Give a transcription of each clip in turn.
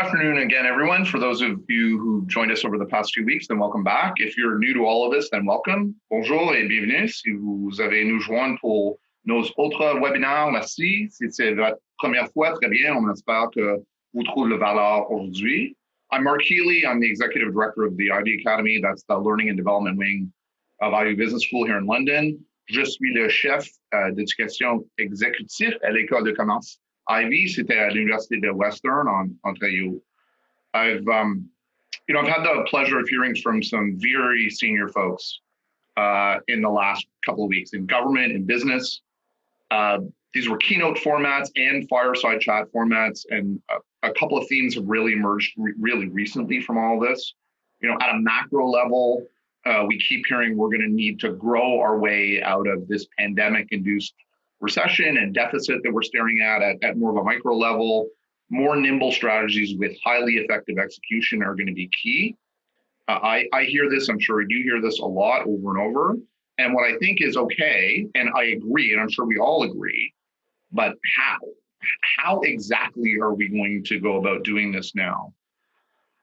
afternoon again, everyone. For those of you who joined us over the past few weeks, then welcome back. If you're new to all of this, then welcome. Bonjour et bienvenue. Si vous avez nous joindre pour nos autres webinaires, merci. Si c'est votre première fois, très bien. On espère que vous trouvez le valeur aujourd'hui. I'm Mark Healy. I'm the executive director of the Ivey Academy. That's the learning and development wing of Ivey Business School here in London. Je suis le chef d'éducation exécutif à l'école de commerce Ivey. C'était à l'Université de Western en Ontario. I've had the pleasure of hearing from some very senior folks in the last couple of weeks in government and business. These were keynote formats and fireside chat formats, and a couple of themes have really emerged really recently from all this. At a macro level, we keep hearing we're going to need to grow our way out of this pandemic-induced recession and deficit that we're staring at more of a micro level. More nimble strategies with highly effective execution are going to be key. I hear this, I'm sure you hear this a lot over and over. And what I think is okay, and I agree, and I'm sure we all agree, but how? How exactly are we going to go about doing this now?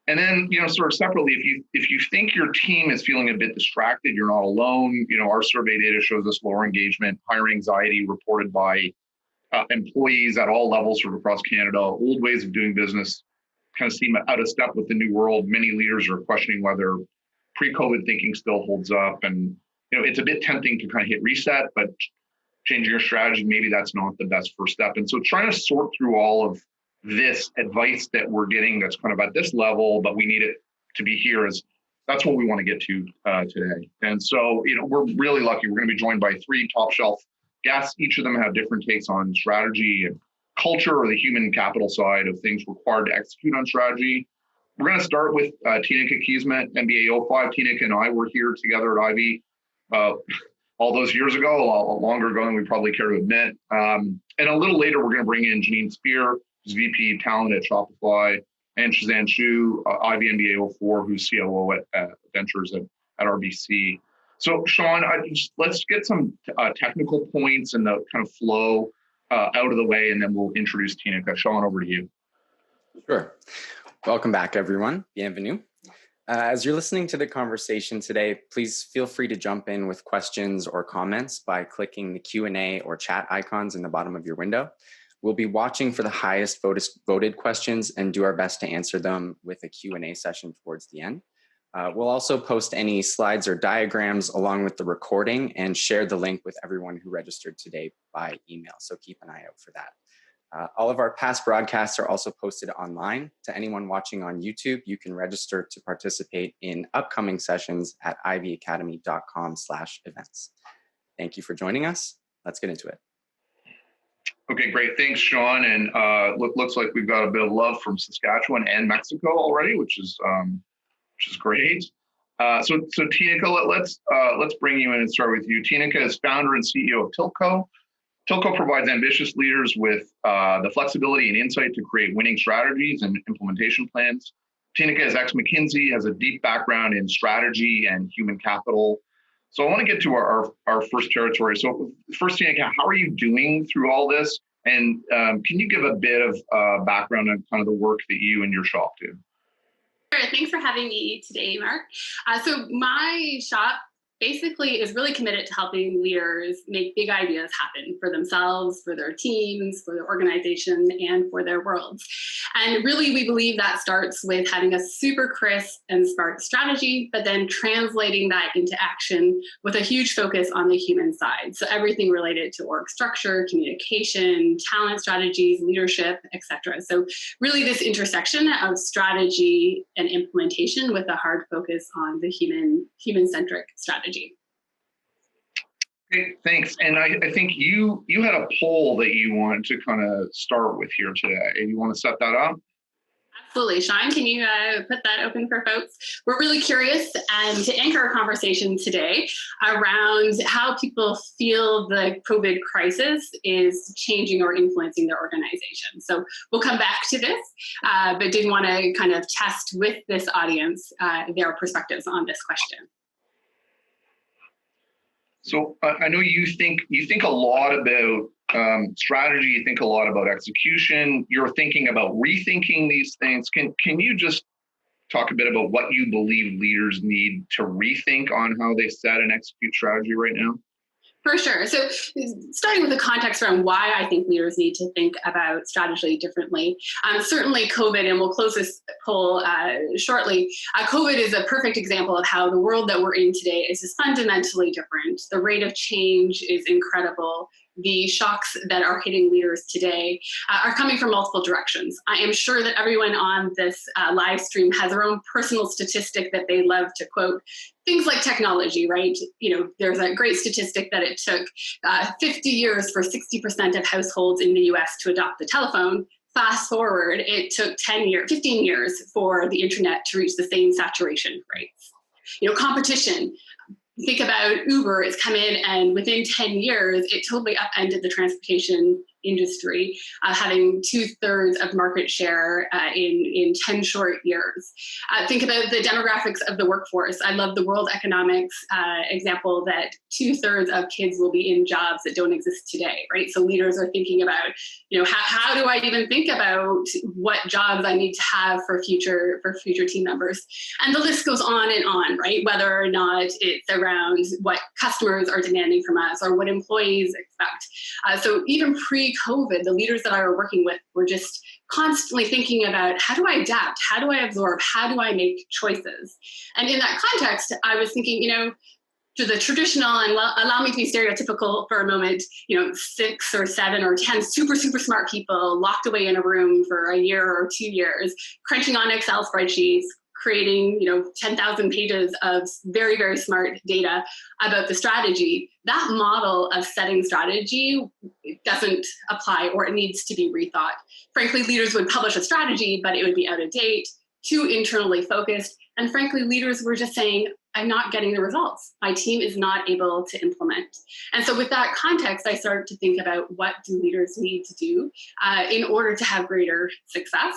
And then, sort of separately, if you think your team is feeling a bit distracted, you're not alone. Our survey data shows us lower engagement, higher anxiety reported by employees at all levels sort of across Canada. Old ways of doing business kind of seem out of step with the new world. Many leaders are questioning whether pre-COVID thinking still holds up. And, it's a bit tempting to kind of hit reset, but changing your strategy, maybe that's not the best first step. And so trying to sort through all of this advice that we're getting that's kind of at this level, but we need it to be here, that's what we want to get to today. And so, we're really lucky. We're going to be joined by three top shelf guests. Each of them have different takes on strategy and culture, or the human capital side of things required to execute on strategy. We're going to start with Tineke Keesmaat, MBA 05. Tineke and I were here together at Ivey all those years ago, a lot longer ago than we probably care to admit. And a little later, we're going to bring in Janeen Speer, who's VP Talent at Shopify, and Cheesan Chew, Ivey MBA 04, who's COO at Ventures at RBC. So, Sean, let's get some technical points and the kind of flow out of the way, and then we'll introduce Tineke. Sean, over to you. Sure. Welcome back, everyone. Bienvenue. As you're listening to the conversation today, please feel free to jump in with questions or comments by clicking the Q&A or chat icons in the bottom of your window. We'll be watching for the highest voted questions and do our best to answer them with a Q&A session towards the end. We'll also post any slides or diagrams along with the recording and share the link with everyone who registered today by email. So keep an eye out for that. All of our past broadcasts are also posted online. To anyone watching on YouTube, you can register to participate in upcoming sessions at iveyacademy.com/events. Thank you for joining us. Let's get into it. Okay, great. Thanks, Sean. And looks like we've got a bit of love from Saskatchewan and Mexico already, which is great. So Tineke, let's bring you in and start with you. Tineke is founder and CEO of Tiltco. Tiltco provides ambitious leaders with the flexibility and insight to create winning strategies and implementation plans. Tineke is ex-McKinsey, has a deep background in strategy and human capital. So I want to get to our first territory. So first, Tineke, how are you doing through all this? And can you give a bit of background on kind of the work that you and your shop do? Sure. Thanks for having me today, Mark. So my shop basically is really committed to helping leaders make big ideas happen for themselves, for their teams, for their organization, and for their worlds. And really, we believe that starts with having a super crisp and smart strategy, but then translating that into action with a huge focus on the human side. So everything related to org structure, communication, talent strategies, leadership, etc. So really this intersection of strategy and implementation with a hard focus on the human-centric strategy. Okay, thanks. And I think you had a poll that you wanted to kind of start with here today. You want to set that up? Absolutely. Sean, can you put that open for folks? We're really curious to anchor our conversation today around how people feel the COVID crisis is changing or influencing their organization. So we'll come back to this, but did want to kind of test with this audience their perspectives on this question. So I know you think a lot about strategy, you think a lot about execution. You're thinking about rethinking these things. Can you just talk a bit about what you believe leaders need to rethink on how they set and execute strategy right now? For sure. So starting with the context around why I think leaders need to think about strategy differently. Certainly COVID, and we'll close this poll shortly, COVID is a perfect example of how the world that we're in today is just fundamentally different. The rate of change is incredible. The shocks that are hitting leaders today are coming from multiple directions. I am sure that everyone on this live stream has their own personal statistic that they love to quote. Things like technology, right? There's a great statistic that it took 50 years for 60% of households in the US to adopt the telephone. Fast forward, it took 15 years for the internet to reach the same saturation rates. Competition. Think about Uber, it's come in and within 10 years, it totally upended the transportation industry, having 2/3 of market share in 10 short years. Think about the demographics of the workforce. I love the World Economics example that 2/3 of kids will be in jobs that don't exist today, right? So leaders are thinking about, how do I even think about what jobs I need to have for future team members? And the list goes on, right? Whether or not it's around what customers are demanding from us or what employees expect. So even pre-COVID, the leaders that I were working with were just constantly thinking about, how do I adapt? How do I absorb? How do I make choices? And in that context, I was thinking, to the traditional, and allow me to be stereotypical for a moment, 6 or 7 or 10 super, super smart people locked away in a room for a year or 2 years, crunching on Excel spreadsheets, creating 10,000 pages of very, very smart data about the strategy. That model of setting strategy doesn't apply, or it needs to be rethought. Frankly, leaders would publish a strategy, but it would be out of date, too internally focused. And frankly, leaders were just saying, I'm not getting the results. My team is not able to implement. And so with that context, I started to think about what do leaders need to do in order to have greater success.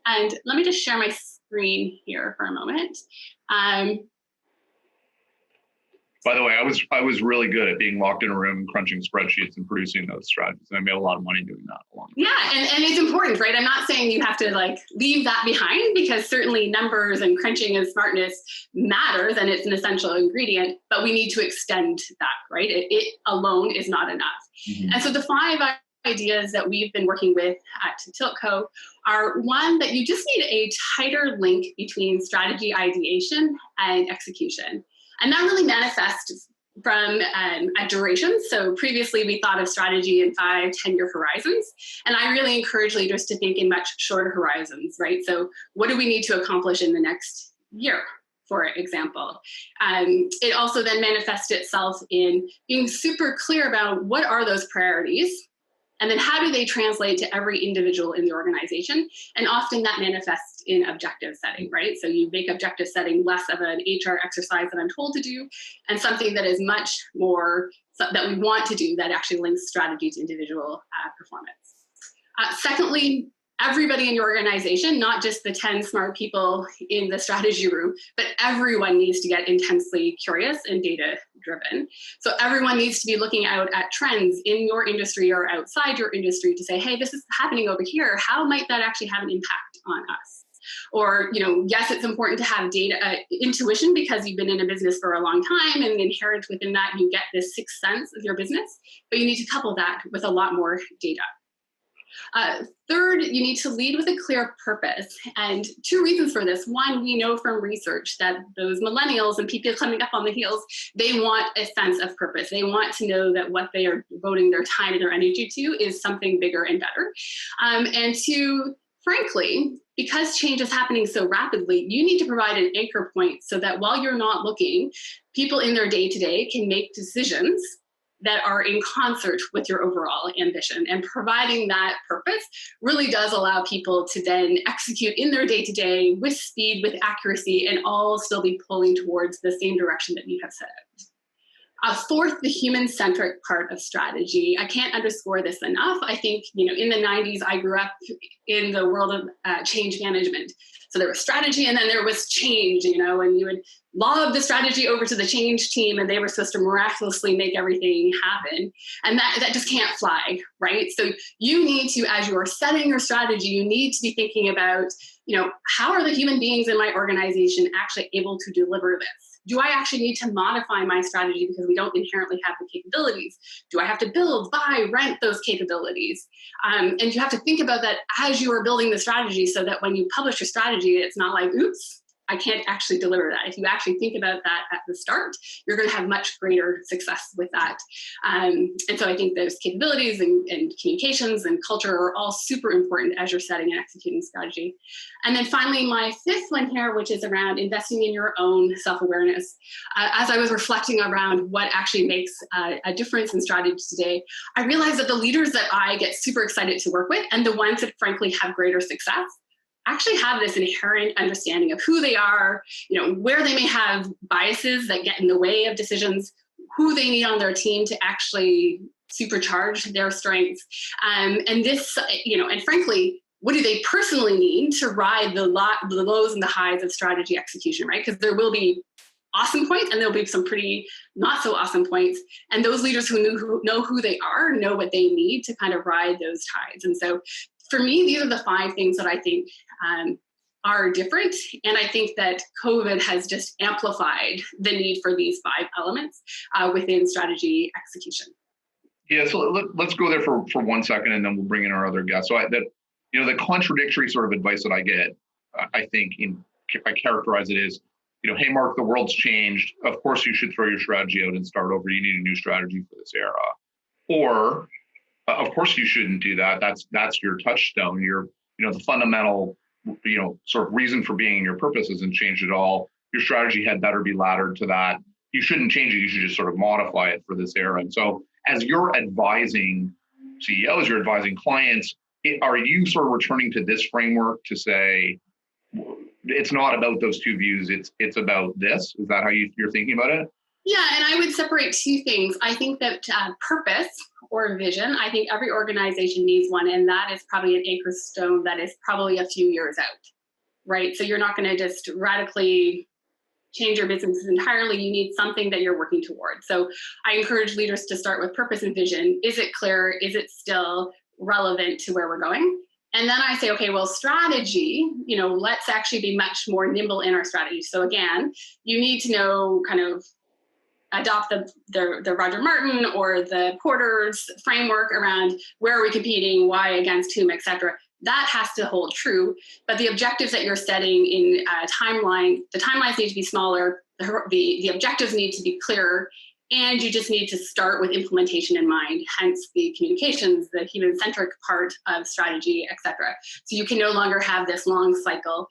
And let me just share my screen here for a moment. By the way, I was really good at being locked in a room and crunching spreadsheets and producing those strategies. And I made a lot of money doing that along the way. Yeah, and it's important, right? I'm not saying you have to leave that behind, because certainly numbers and crunching and smartness matters and it's an essential ingredient, but we need to extend that, right? It alone is not enough. Mm-hmm. And so the 5 ideas that we've been working with at Tiltco are, one, that you just need a tighter link between strategy ideation and execution. And that really manifests from a duration. So previously we thought of strategy in 5-10-year horizons. And I really encourage leaders to think in much shorter horizons, right? So what do we need to accomplish in the next year, for example? It also then manifests itself in being super clear about what are those priorities, and then how do they translate to every individual in the organization? And often that manifests in objective setting, right? So you make objective setting less of an HR exercise that I'm told to do, and something that is much more that we want to do, that actually links strategy to individual performance. Secondly, everybody in your organization, not just the 10 smart people in the strategy room, but everyone needs to get intensely curious and data-driven. So everyone needs to be looking out at trends in your industry or outside your industry to say, hey, this is happening over here. How might that actually have an impact on us? Or, yes, it's important to have data intuition, because you've been in a business for a long time, and inherent within that, you get this sixth sense of your business, but you need to couple that with a lot more data. Third, you need to lead with a clear purpose. And 2 reasons for this. One, we know from research that those millennials and people coming up on the heels, they want a sense of purpose. They want to know that what they are devoting their time and their energy to is something bigger and better. And 2, frankly, because change is happening so rapidly, you need to provide an anchor point so that while you're not looking, people in their day-to-day can make decisions that are in concert with your overall ambition. And providing that purpose really does allow people to then execute in their day-to-day with speed, with accuracy, and all still be pulling towards the same direction that you have set Fourth, the human-centric part of strategy. I can't underscore this enough. I think, in the 90s, I grew up in the world of change management. So there was strategy and then there was change, and you would lob the strategy over to the change team and they were supposed to miraculously make everything happen. And that just can't fly, right? So you need to, as you are setting your strategy, you need to be thinking about, how are the human beings in my organization actually able to deliver this? Do I actually need to modify my strategy because we don't inherently have the capabilities? Do I have to build, buy, rent those capabilities? And you have to think about that as you are building the strategy so that when you publish your strategy, it's not like, oops, I can't actually deliver that. If you actually think about that at the start, you're going to have much greater success with that. And so I think those capabilities and communications and culture are all super important as you're setting and executing strategy. And then finally, my fifth one here, which is around investing in your own self-awareness. As I was reflecting around what actually makes a difference in strategy today, I realized that the leaders that I get super excited to work with and the ones that frankly have greater success actually have this inherent understanding of who they are, where they may have biases that get in the way of decisions, who they need on their team to actually supercharge their strengths. And this, and frankly, what do they personally need to ride the lows and the highs of strategy execution, right? Because there will be awesome points and there'll be some pretty not so awesome points. And those leaders who know who they are, know what they need to kind of ride those tides. And so for me, these are the 5 things that I think are different. And I think that COVID has just amplified the need for these 5 elements within strategy execution. Yeah, so let's go there for 1 second, and then we'll bring in our other guests. So the contradictory sort of advice that I get, I think I characterize it as, hey, Mark, the world's changed. Of course, you should throw your strategy out and start over. You need a new strategy for this era. Or, of course, you shouldn't do that. That's your touchstone. The fundamental, sort of reason for being, your purpose hasn't changed at all. Your strategy had better be laddered to that. You shouldn't change it. You should just sort of modify it for this era. And so as you're advising CEOs, you're advising clients, are you sort of returning to this framework to say, it's not about those 2 views, it's about this? Is that how you're thinking about it? Yeah, and I would separate 2 things. I think that purpose or vision, I think every organization needs one, and that is probably an anchor stone that is probably a few years out, right? So you're not going to just radically change your businesses entirely. You need something that you're working towards. So I encourage leaders to start with purpose and vision. Is it clear? Is it still relevant to where we're going? And then I say, okay, well, strategy, let's actually be much more nimble in our strategy. So again, you need to know kind of adopt the Roger Martin or the Porter's framework around where are we competing, why against whom, et cetera. That has to hold true. But the objectives that you're setting in a timeline, the timelines need to be smaller, the objectives need to be clearer, and you just need to start with implementation in mind, hence the communications, the human-centric part of strategy, et cetera. So you can no longer have this long cycle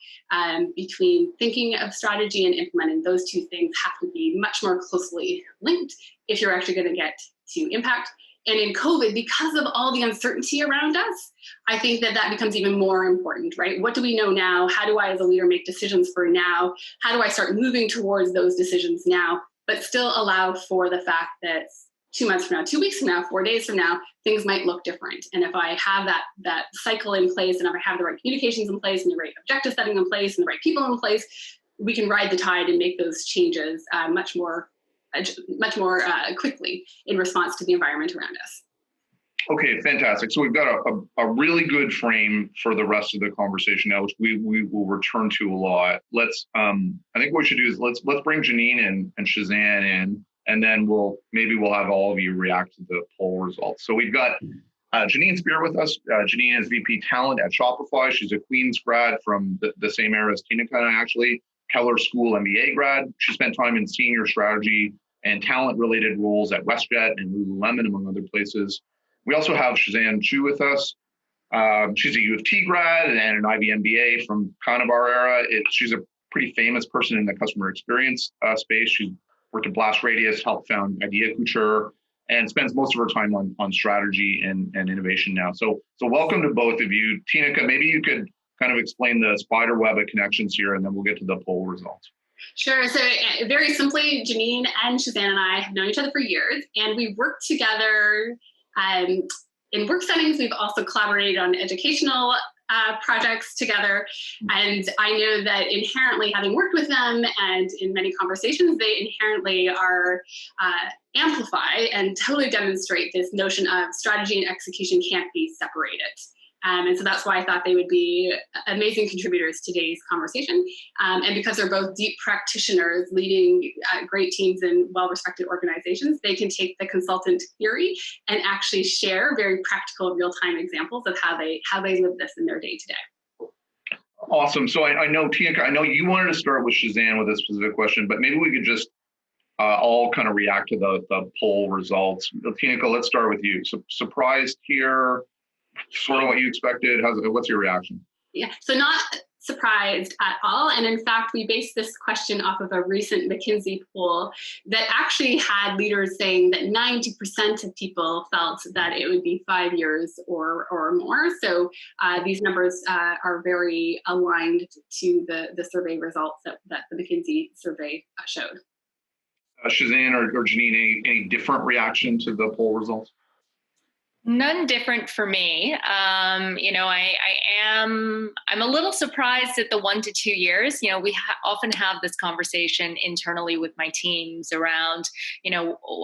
between thinking of strategy and implementing. Those 2 things have to be much more closely linked if you're actually going to get to impact. And in COVID, because of all the uncertainty around us, I think that becomes even more important, right? What do we know now? How do I as a leader make decisions for now? How do I start moving towards those decisions now, but still allow for the fact that 2 months from now, 2 weeks from now, 4 days from now, things might look different. And if I have that cycle in place, and if I have the right communications in place and the right objective setting in place and the right people in place, we can ride the tide and make those changes much more quickly in response to the environment around us. Okay, fantastic. So we've got a really good frame for the rest of the conversation now, which we will return to a lot. Let's, I think what we should do is let's bring Janeen and Cheesan in, and then we'll have all of you react to the poll results. So we've got Janeen Speer with us. Janeen is VP Talent at Shopify. She's a Queen's grad from the same era as Tineke and I, actually. Keller School MBA grad. She spent time in senior strategy and talent-related roles at WestJet and Lululemon, among other places. We also have Cheesan Chew with us. She's a U of T grad and an Ivey MBA from kind of our era. She's a pretty famous person in the customer experience space. She worked at Blast Radius, helped found Idea Couture, and spends most of her time on strategy and innovation now. So welcome to both of you. Tineke, maybe you could kind of explain the spider web of connections here, and then we'll get to the poll results. Sure. So very simply, Janeen and Cheesan and I have known each other for years, and we've worked together in work settings. We've also collaborated on educational projects together. And I know that inherently, having worked with them and in many conversations, they inherently are amplify and totally demonstrate this notion of strategy and execution can't be separated. And so that's why I thought they would be amazing contributors to today's conversation. And because they're both deep practitioners leading great teams in well-respected organizations, they can take the consultant theory and actually share very practical, real-time examples of how they live this in their day-to-day. Awesome. So I know, Tineke, I know you wanted to start with Cheesan with a specific question, but maybe we could just all kind of react to the poll results. Tineke, let's start with you. Surprised here? Sort of what you expected? What's your reaction? Yeah, so not surprised at all. And in fact, we based this question off of a recent McKinsey poll that actually had leaders saying that 90% of people felt that it would be 5 years or more. So these numbers are very aligned to the survey results that the McKinsey survey showed. Cheesan or Janeen, any different reaction to the poll results? None different for me. I'm a little surprised at the 1 to 2 years. We often have this conversation internally with my teams around,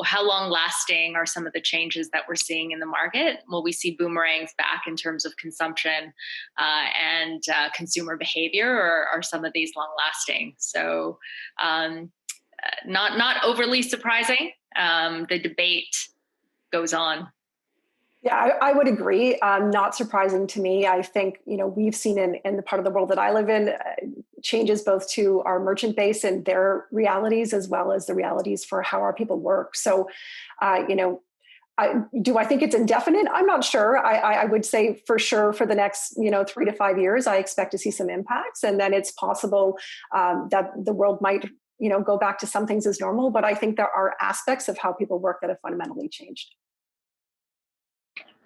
how long lasting are some of the changes that we're seeing in the market? Will we see boomerangs back in terms of consumption and consumer behavior, or are some of these long lasting? So not overly surprising. The debate goes on. Yeah, I would agree. Not surprising to me. I think, we've seen in the part of the world that I live in, changes both to our merchant base and their realities, as well as the realities for how our people work. So, do I think it's indefinite? I'm not sure. I would say for sure for the next, 3 to 5 years, I expect to see some impacts. And then it's possible that the world might, go back to some things as normal. But I think there are aspects of how people work that have fundamentally changed.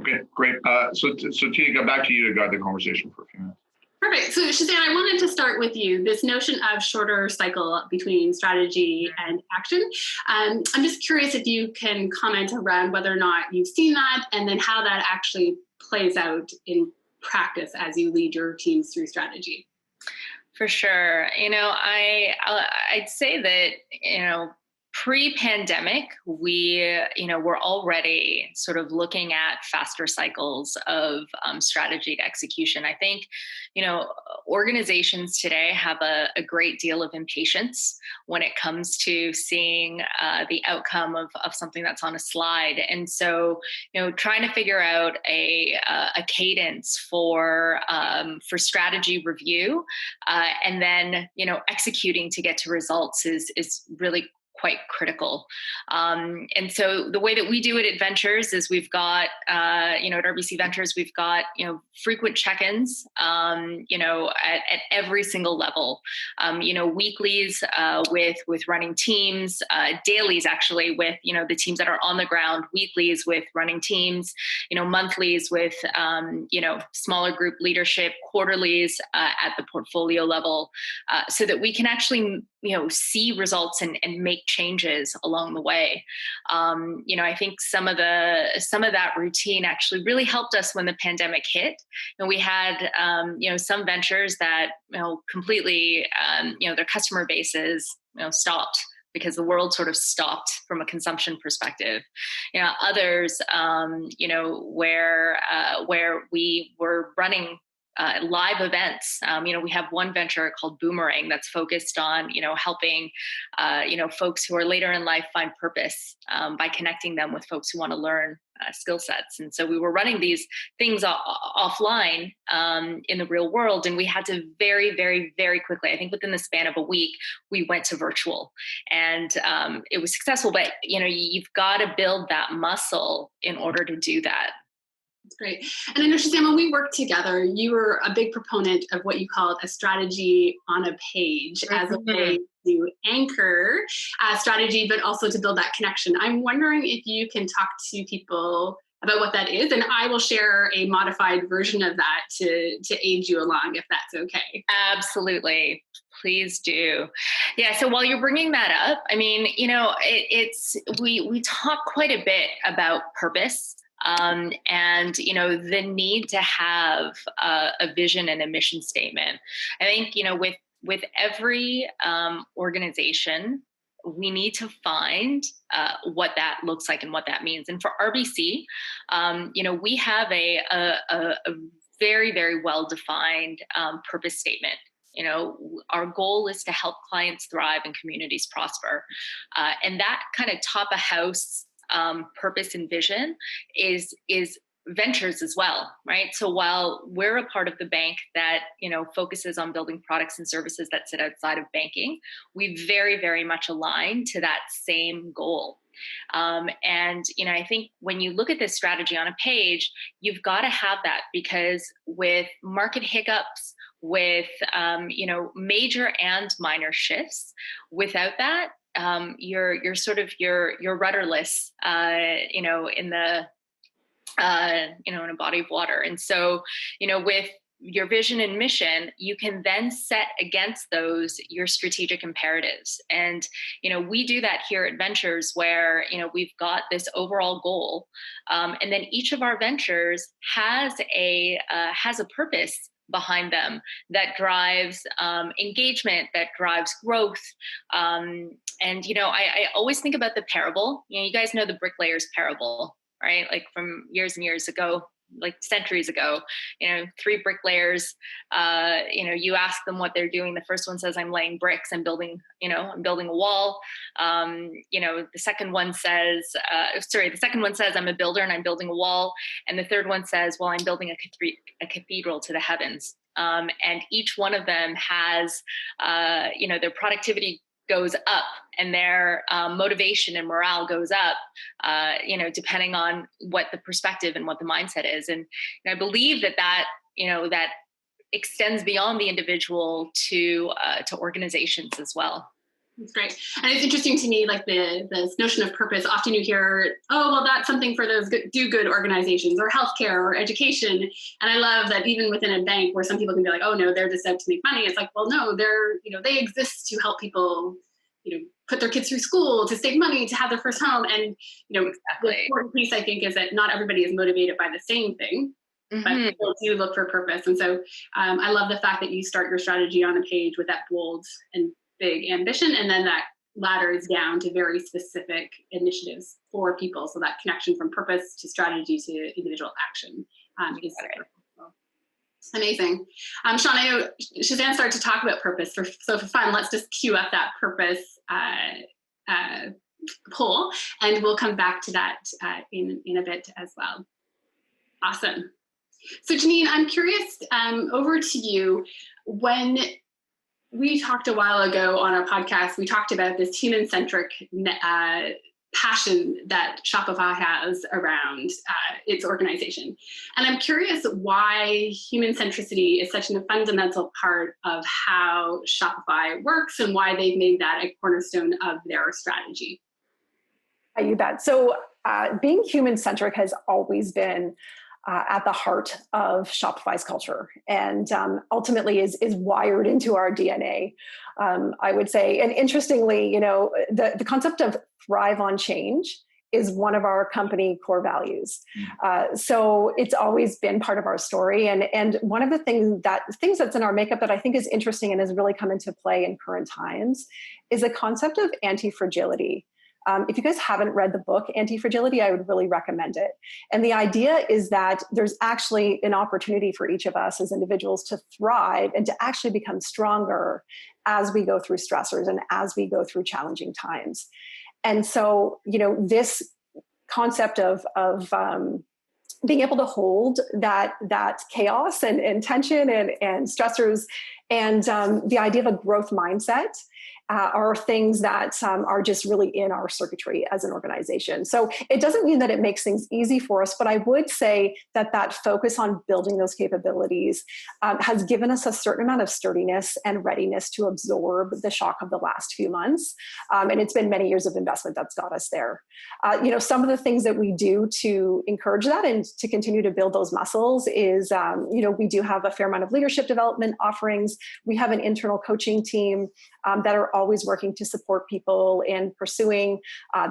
Okay, great. So Tineke, back to you to guide the conversation for a few minutes. Perfect. So Cheesan, I wanted to start with you, this notion of shorter cycle between strategy and action. I'm just curious if you can comment around whether or not you've seen that, and then how that actually plays out in practice as you lead your teams through strategy. For sure. I'd say that, pre-pandemic, we're already sort of looking at faster cycles of strategy to execution. I think, organizations today have a great deal of impatience when it comes to seeing the outcome of something that's on a slide. And so, trying to figure out a cadence for strategy review and then, executing to get to results is really quite critical. And so the way that we do it at Ventures is we've got, at RBC Ventures, we've got, frequent check-ins, at every single level, weeklies with running teams, dailies actually with, the teams that are on the ground, weeklies with running teams, monthlies with, smaller group leadership, quarterlies at the portfolio level, so that we can actually, see results and make changes along the way. I think some of that routine actually really helped us when the pandemic hit. And we had, some ventures that, completely, their customer bases, stopped because the world sort of stopped from a consumption perspective. Others, where we were running live events. We have one venture called Boomerang that's focused on, helping, folks who are later in life find purpose by connecting them with folks who want to learn skill sets. And so we were running these things offline in the real world, and we had to very, very, very quickly, I think within the span of a week, we went to virtual, and it was successful. But you've got to build that muscle in order to do that. That's great. And I know, Cheesan, when we worked together, you were a big proponent of what you called a strategy on a page as a way to anchor strategy, but also to build that connection. I'm wondering if you can talk to people about what that is, and I will share a modified version of that to aid you along, if that's okay. Absolutely. Please do. Yeah. So while you're bringing that up, I mean, you know, we talk quite a bit about purpose. And you know, the need to have a vision and a mission statement. I think, you know, with every organization, we need to find what that looks like and what that means. And for RBC, you know, we have a very, very well-defined purpose statement. You know, our goal is to help clients thrive and communities prosper. And that kind of top of house purpose and vision is ventures as well, right? So while we're a part of the bank that, you know, focuses on building products and services that sit outside of banking, we very, very much align to that same goal. And, you know, I think when you look at this strategy on a page, you've got to have that, because with market hiccups, with, you know, major and minor shifts, without that, you're sort of, you're rudderless, you know, in the, you know, in a body of water. And so, you know, with your vision and mission, you can then set against those your strategic imperatives. And, you know, we do that here at Ventures, where, you know, we've got this overall goal. And then each of our ventures has a purpose behind them that drives engagement, that drives growth. And, you know, I always think about the parable. You know, you guys know the bricklayer's parable, right? Like from years and years ago, like centuries ago, you know, 3 bricklayers, you know, you ask them what they're doing. The first one says, I'm laying bricks, I'm building, you know, I'm building a wall. You know, the second one says, I'm a builder and I'm building a wall. And the third one says, well, I'm building a cathedral to the heavens. And each one of them has, you know, their productivity goes up and their motivation and morale goes up, you know, depending on what the perspective and what the mindset is. And I believe that, you know, that extends beyond the individual to organizations as well. That's great. And it's interesting to me, like this notion of purpose. Often you hear, oh, well, that's something for those do-good organizations or healthcare or education. And I love that even within a bank where some people can be like, oh, no, they're just out to make money. It's like, well, no, they exist to help people, you know, put their kids through school, to save money, to have their first home. And, you know, exactly. The important piece, I think, is that not everybody is motivated by the same thing, but people do look for purpose. And so I love the fact that you start your strategy on a page with that bold and big ambition, and then that ladders down to very specific initiatives for people. So that connection from purpose to strategy to individual action is amazing. Sean, I know Cheesan started to talk about purpose. So for fun, let's just cue up that purpose poll, and we'll come back to that in a bit as well. Awesome. So Janeen, I'm curious, over to you. When we talked a while ago on our podcast, we talked about this human-centric passion that Shopify has around its organization. And I'm curious why human centricity is such a fundamental part of how Shopify works and why they've made that a cornerstone of their strategy. You bet. So being human-centric has always been at the heart of Shopify's culture, and ultimately is wired into our DNA, I would say. And interestingly, you know, the concept of thrive on change is one of our company core values. So it's always been part of our story. And one of the things that's in our makeup that I think is interesting and has really come into play in current times is the concept of anti-fragility. If you guys haven't read the book Anti-Fragility, I would really recommend it. And the idea is that there's actually an opportunity for each of us as individuals to thrive and to actually become stronger as we go through stressors and as we go through challenging times. And so, you know, this concept of being able to hold that chaos and tension and stressors, and the idea of a growth mindset are things that are just really in our circuitry as an organization. So it doesn't mean that it makes things easy for us, but I would say that that focus on building those capabilities has given us a certain amount of sturdiness and readiness to absorb the shock of the last few months. And it's been many years of investment that's got us there. Some of the things that we do to encourage that and to continue to build those muscles is, we do have a fair amount of leadership development offerings. We have an internal coaching team that are always working to support people in pursuing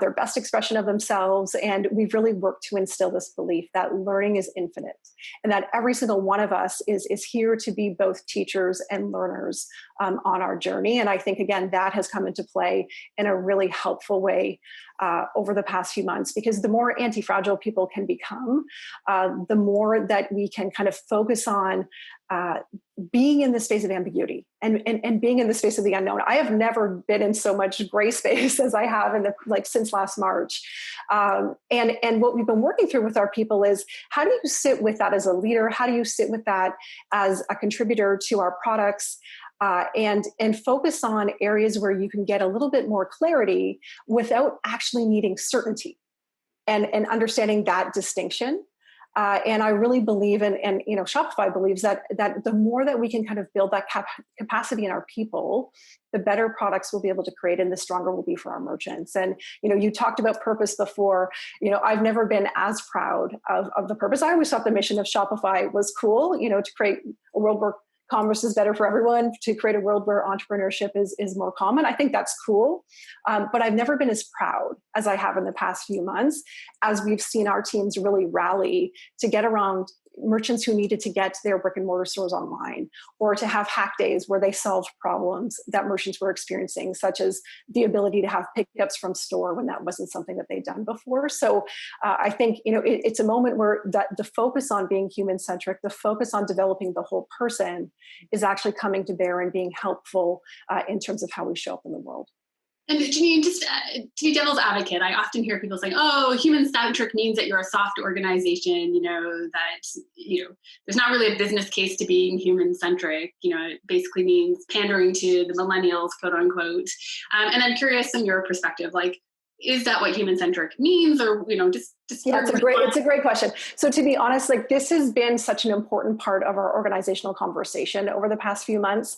their best expression of themselves. And we've really worked to instill this belief that learning is infinite and that every single one of us is here to be both teachers and learners on our journey. And I think, again, that has come into play in a really helpful way over the past few months, because the more anti-fragile people can become, the more that we can kind of focus on being in the space of ambiguity and being in the space of the unknown. I have never been in so much gray space as I have since last March. And what we've been working through with our people is, how do you sit with that as a leader? How do you sit with that as a contributor to our products? And focus on areas where you can get a little bit more clarity without actually needing certainty, and understanding that distinction. And I really believe, and Shopify believes that the more that we can kind of build that capacity in our people, the better products we'll be able to create, and the stronger we'll be for our merchants. And you talked about purpose before. I've never been as proud of the purpose. I always thought the mission of Shopify was cool. To create a world where commerce is better for everyone, to create a world where entrepreneurship is more common. I think that's cool. But I've never been as proud as I have in the past few months, as we've seen our teams really rally to get around merchants who needed to get their brick and mortar stores online, or to have hack days where they solved problems that merchants were experiencing, such as the ability to have pickups from store when that wasn't something that they'd done before. So I think, it's a moment where the focus on being human-centric, the focus on developing the whole person is actually coming to bear and being helpful in terms of how we show up in the world. And Janeen, just to be devil's advocate, I often hear people saying, "Oh, human-centric means that you're a soft organization. There's not really a business case to being human-centric. It basically means pandering to the millennials, quote unquote." And I'm curious, from your perspective, is that what human-centric means, or just yeah, it's a great question. So to be honest, this has been such an important part of our organizational conversation over the past few months,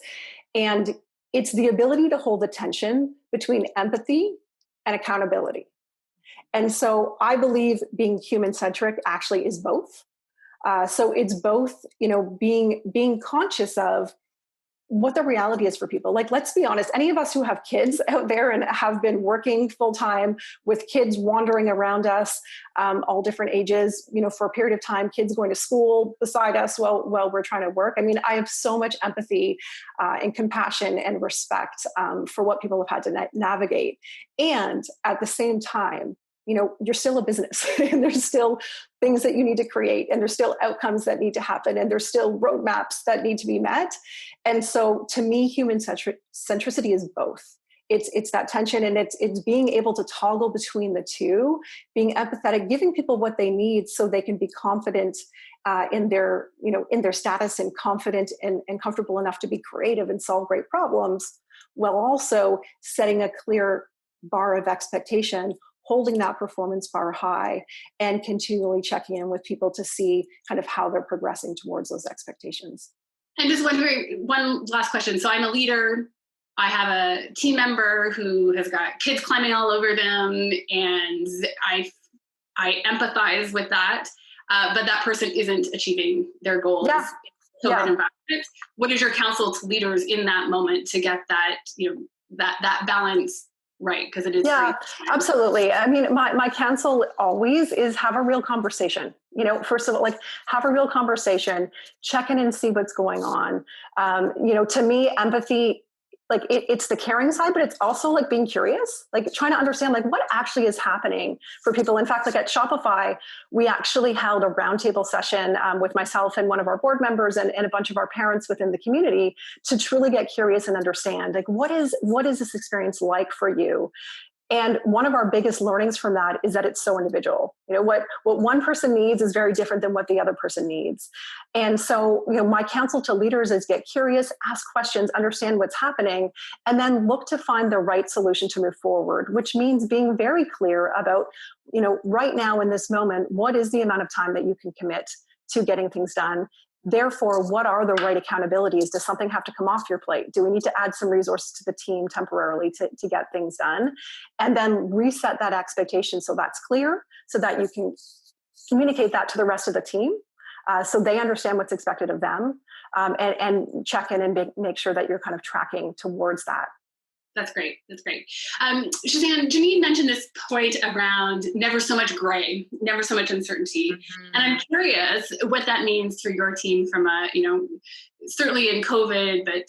and it's the ability to hold the tension between empathy and accountability. And so I believe being human-centric actually is both. So it's both, being conscious of what the reality is for people. Let's be honest, any of us who have kids out there and have been working full-time with kids wandering around us, all different ages, for a period of time, kids going to school beside us while we're trying to work. I mean, I have so much empathy and compassion and respect for what people have had to navigate. And at the same time, you're still a business and there's still things that you need to create, and there's still outcomes that need to happen, and there's still roadmaps that need to be met. And so to me, human centricity is both. It's that tension, and it's being able to toggle between the two, being empathetic, giving people what they need so they can be confident in their status, and confident and comfortable enough to be creative and solve great problems, while also setting a clear bar of expectation, holding that performance bar high, and continually checking in with people to see kind of how they're progressing towards those expectations. And just wondering, one last question. So I'm a leader. I have a team member who has got kids climbing all over them, and I empathize with that, but that person isn't achieving their goals. Yeah. What is your counsel to leaders in that moment to get that, that balance right? Because it is. Yeah, absolutely. I mean, my counsel always is have a real conversation. First of all, have a real conversation, check in and see what's going on. To me, empathy, it's the caring side, but it's also being curious, trying to understand what actually is happening for people. In fact, at Shopify, we actually held a roundtable session with myself and one of our board members and a bunch of our parents within the community to truly get curious and understand, what is this experience like for you? And one of our biggest learnings from that is that it's so individual. What one person needs is very different than what the other person needs. And so, my counsel to leaders is get curious, ask questions, understand what's happening, and then look to find the right solution to move forward, which means being very clear about, right now in this moment, what is the amount of time that you can commit to getting things done? Therefore, what are the right accountabilities? Does something have to come off your plate? Do we need to add some resources to the team temporarily to get things done? And then reset that expectation so that's clear, so that you can communicate that to the rest of the team, so they understand what's expected of them, and check in and make sure that you're kind of tracking towards that. That's great. That's great. Cheesan, Janeen mentioned this point around never so much gray, never so much uncertainty. Mm-hmm. And I'm curious what that means for your team from certainly in COVID, but,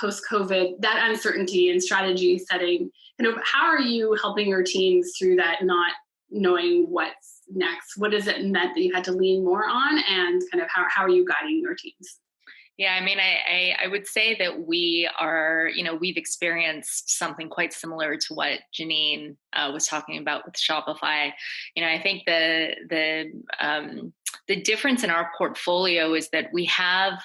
post-COVID, that uncertainty and strategy setting, how are you helping your teams through that, not knowing what's next? What has it meant that you had to lean more on, and kind of how are you guiding your teams? Yeah, I mean, I would say that we are, we've experienced something quite similar to what Janeen was talking about with Shopify. I think the difference in our portfolio is that we have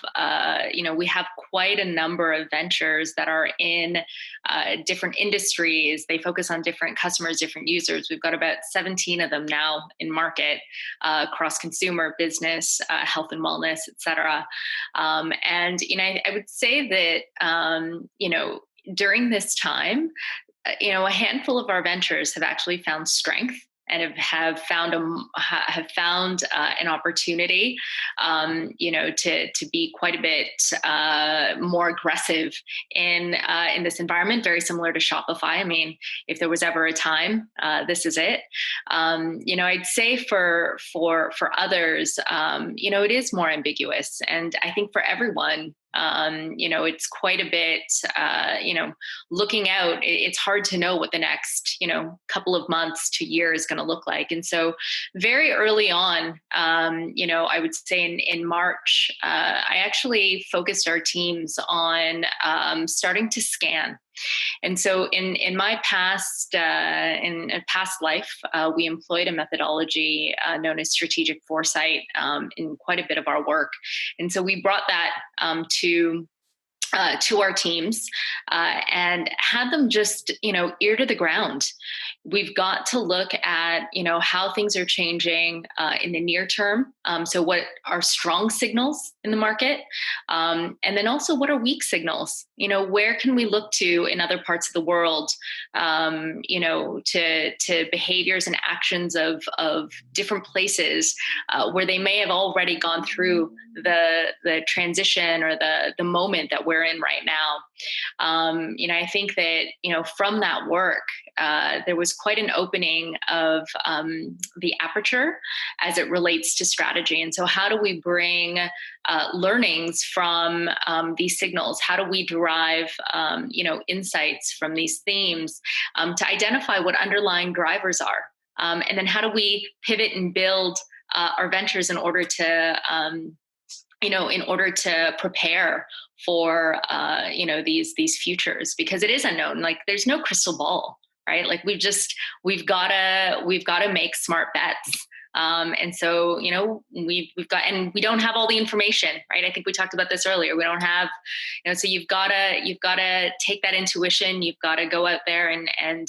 quite a number of ventures that are in different industries. They focus on different customers, different users. We've got about 17 of them now in market, across consumer, business, health and wellness, et cetera. And I would say that, during this time, a handful of our ventures have actually found strength and have found an opportunity, to be quite a bit more aggressive in this environment. Very similar to Shopify. I mean, if there was ever a time, this is it. I'd say for others, it is more ambiguous, and I think for everyone, it's quite a bit, looking out, it's hard to know what the next, couple of months to year is going to look like. And so very early on, I would say in March, I actually focused our teams on starting to scan. And so in my past life, we employed a methodology known as strategic foresight in quite a bit of our work. And so we brought that to our teams and had them just, ear to the ground. We've got to look at, how things are changing in the near term. So what are strong signals in the market? And then also what are weak signals? Where can we look to in other parts of the world, to behaviors and actions of different places where they may have already gone through the transition or the moment that we're in right now. I think that, from that work, there was quite an opening of the aperture as it relates to strategy. And so how do we bring learnings from these signals? How do we derive, insights from these themes to identify what underlying drivers are? And then how do we pivot and build our ventures in order to prepare for, these futures, because it is unknown. Like, there's no crystal ball, right? Like, we've got to make smart bets. And so, we've got, and we don't have all the information, right? I think we talked about this earlier. We don't have, so you've got to take that intuition. You've got to go out there and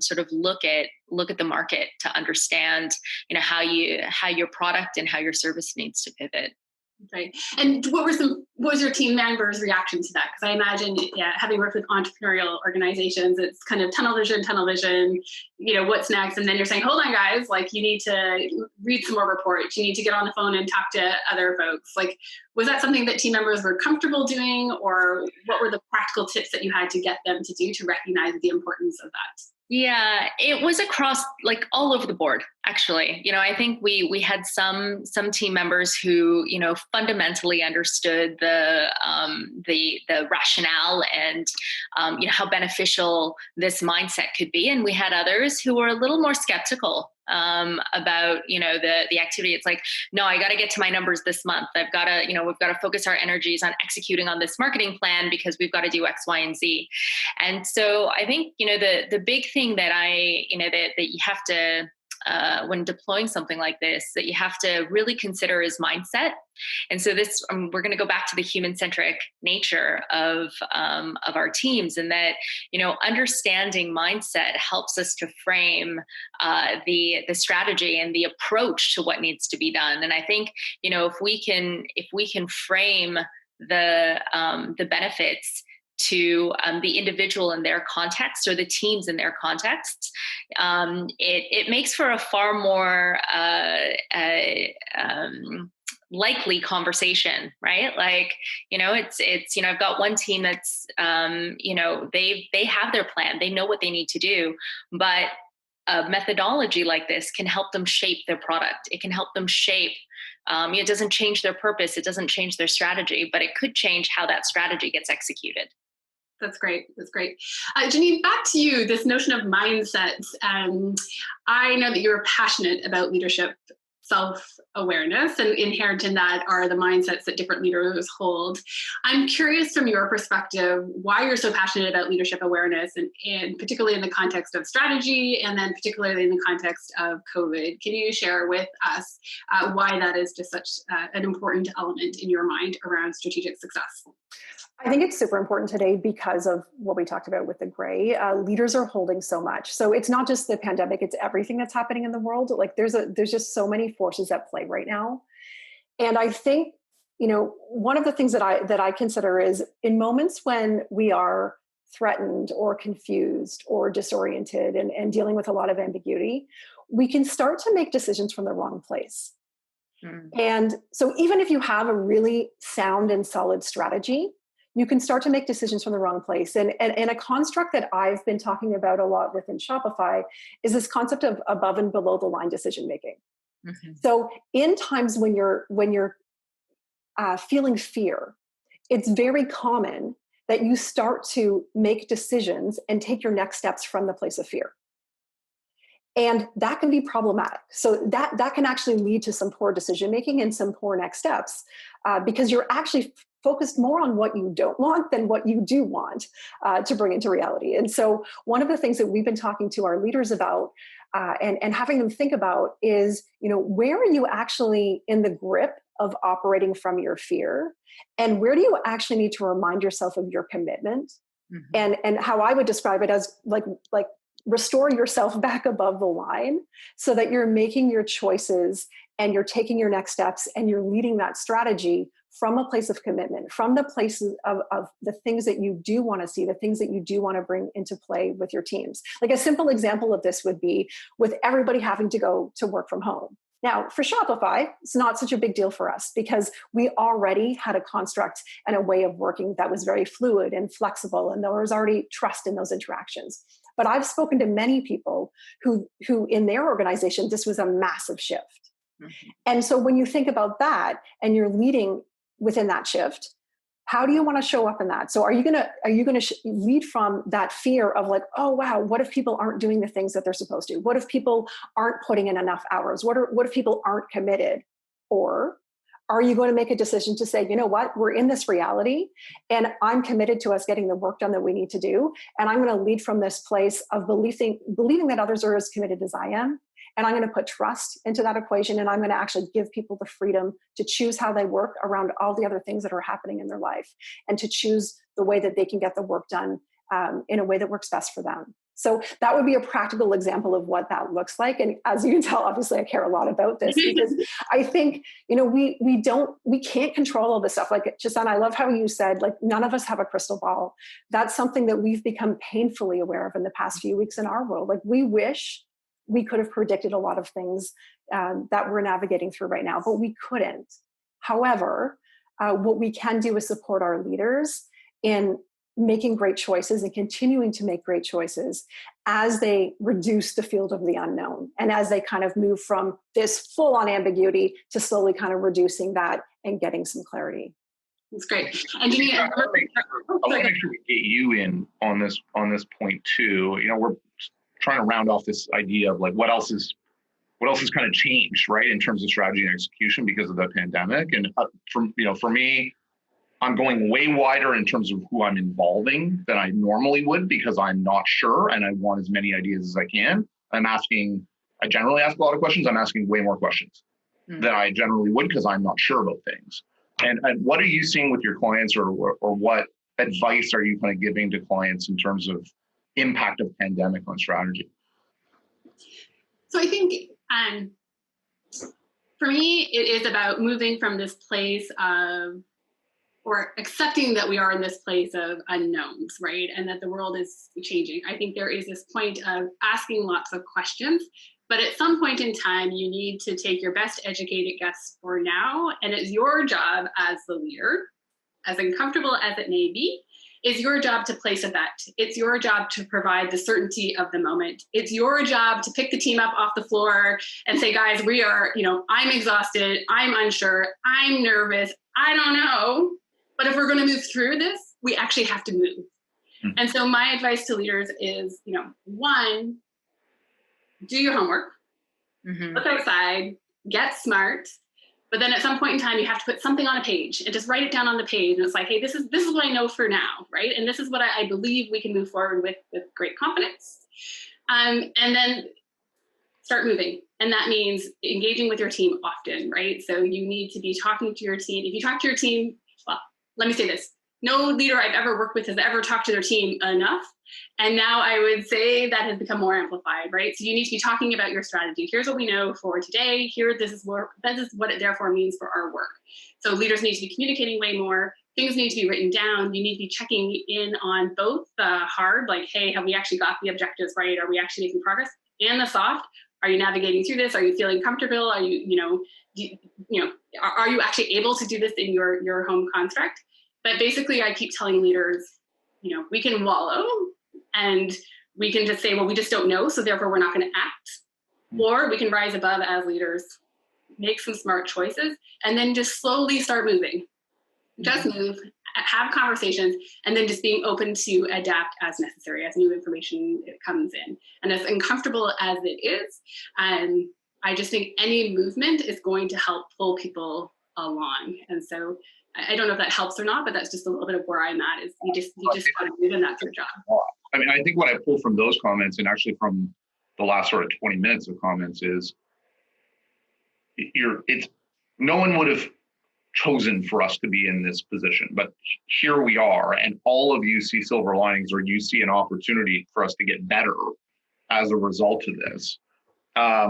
sort of look at the market to understand, how your product and how your service needs to pivot. Right. And what was your team members' reaction to that? Because I imagine, having worked with entrepreneurial organizations, it's kind of tunnel vision, what's next? And then you're saying, hold on, guys, like, you need to read some more reports. You need to get on the phone and talk to other folks. Like, was that something that team members were comfortable doing, or what were the practical tips that you had to get them to do to recognize the importance of that? Yeah, it was across, like, all over the board, actually. I think we had some team members who, fundamentally understood the rationale and, how beneficial this mindset could be. And we had others who were a little more skeptical about, the activity. It's like, no, I got to get to my numbers this month. I've got to, we've got to focus our energies on executing on this marketing plan because we've got to do X, Y, and Z. And so I think, the big thing that that you have to, when deploying something like this, that you have to really consider is mindset. And so this, we're going to go back to the human-centric nature of our teams, and that, understanding mindset helps us to frame the strategy and the approach to what needs to be done. And I think, if we can frame the benefits to the individual in their context or the teams in their contexts, it makes for a far more likely conversation, right? Like, it's I've got one team that's they have their plan, they know what they need to do, but a methodology like this can help them shape their product. It can help them shape. It doesn't change their purpose. It doesn't change their strategy, but it could change how that strategy gets executed. That's great. That's great. Janeen, back to you, this notion of mindset. I know that you're passionate about leadership self-awareness, and inherent in that are the mindsets that different leaders hold. I'm curious from your perspective why you're so passionate about leadership awareness, and particularly in the context of strategy, and then particularly in the context of COVID. Can you share with us why that is just such an important element in your mind around strategic success? I think it's super important today because of what we talked about with the gray. Leaders are holding so much. So it's not just the pandemic, it's everything that's happening in the world. Like there's just so many forces at play right now. And I think, one of the things that I consider is in moments when we are threatened or confused or disoriented and dealing with a lot of ambiguity, we can start to make decisions from the wrong place. And so even if you have a really sound and solid strategy, you can start to make decisions from the wrong place. And a construct that I've been talking about a lot within Shopify is this concept of above and below the line decision making. Mm-hmm. So in times when you're feeling fear, it's very common that you start to make decisions and take your next steps from the place of fear. And that can be problematic. So that can actually lead to some poor decision making and some poor next steps because you're actually focused more on what you don't want than what you do want to bring into reality. And so one of the things that we've been talking to our leaders about and having them think about is, where are you actually in the grip of operating from your fear? And where do you actually need to remind yourself of your commitment? Mm-hmm. And how I would describe it as like restore yourself back above the line so that you're making your choices and you're taking your next steps and you're leading that strategy from a place of commitment, from the places of the things that you do want to see, the things that you do want to bring into play with your teams. Like a simple example of this would be with everybody having to go to work from home. Now, for Shopify, it's not such a big deal for us because we already had a construct and a way of working that was very fluid and flexible, and there was already trust in those interactions. But I've spoken to many people who in their organization, this was a massive shift. Mm-hmm. And so when you think about that and you're leading within that shift, how do you want to show up in that? So are you going to lead from that fear of like, oh, wow, what if people aren't doing the things that they're supposed to? What if people aren't putting in enough hours? What if people aren't committed? Or are you going to make a decision to say, you know what, we're in this reality and I'm committed to us getting the work done that we need to do. And I'm going to lead from this place of believing that others are as committed as I am. And I'm going to put trust into that equation. And I'm going to actually give people the freedom to choose how they work around all the other things that are happening in their life and to choose the way that they can get the work done in a way that works best for them. So that would be a practical example of what that looks like. And as you can tell, obviously I care a lot about this because I think, we can't control all this stuff. Like Cheesan, I love how you said, like, none of us have a crystal ball. That's something that we've become painfully aware of in the past few weeks in our world. Like we wish we could have predicted a lot of things that we're navigating through right now, but we couldn't. However, what we can do is support our leaders in making great choices and continuing to make great choices as they reduce the field of the unknown and as they kind of move from this full-on ambiguity to slowly kind of reducing that and getting some clarity. That's great. And I want to make sure we get you in on this point too. We're trying to round off this idea of like what else is what else has kind of changed, right, in terms of strategy and execution because of the pandemic. And for me, I'm going way wider in terms of who I'm involving than I normally would because I'm not sure and I want as many ideas as I can. I generally ask a lot of questions. I'm asking way more questions than I generally would because I'm not sure about things. And what are you seeing with your clients, or what advice are you kind of giving to clients in terms of impact of pandemic on strategy? So I think for me, it is about moving from this place of, or accepting that we are in this place of unknowns, right? And that the world is changing. I think there is this point of asking lots of questions, but at some point in time, you need to take your best educated guess for now. And it's your job as the leader, as uncomfortable as it may be, is your job to place a bet. It's your job to provide the certainty of the moment. It's your job to pick the team up off the floor and say, guys, we are, I'm exhausted, I'm unsure, I'm nervous, I don't know. But if we're going to move through this, we actually have to move. Mm-hmm. And so my advice to leaders is, one, do your homework, look outside, get smart. But then at some point in time, you have to put something on a page and just write it down on the page. And it's like, hey, this is what I know for now, right? And this is what I believe we can move forward with great confidence. And then start moving. And that means engaging with your team often, right? So you need to be talking to your team. If you talk to your team, well, let me say this. No leader I've ever worked with has ever talked to their team enough. And now I would say that has become more amplified, right? So you need to be talking about your strategy. Here's what we know for today. This is what it therefore means for our work. So leaders need to be communicating way more. Things need to be written down. You need to be checking in on both the hard, like, hey, have we actually got the objectives right? Are we actually making progress? And the soft, are you navigating through this? Are you feeling comfortable? Are you, are you actually able to do this in your home construct? But basically, I keep telling leaders, we can wallow and we can just say, well, we just don't know, so therefore we're not going to act. Or we can rise above as leaders, make some smart choices, and then just slowly start moving. Just move, have conversations, and then just being open to adapt as necessary, as new information comes in. And as uncomfortable as it is, I just think any movement is going to help pull people along. And so I don't know if that helps or not, but that's just a little bit of where I'm at, is you just got to move, and that's your job. I mean, I think what I pull from those comments, and actually from the last sort of 20 minutes of comments, is no one would have chosen for us to be in this position, but here we are, and all of you see silver linings, or you see an opportunity for us to get better as a result of this,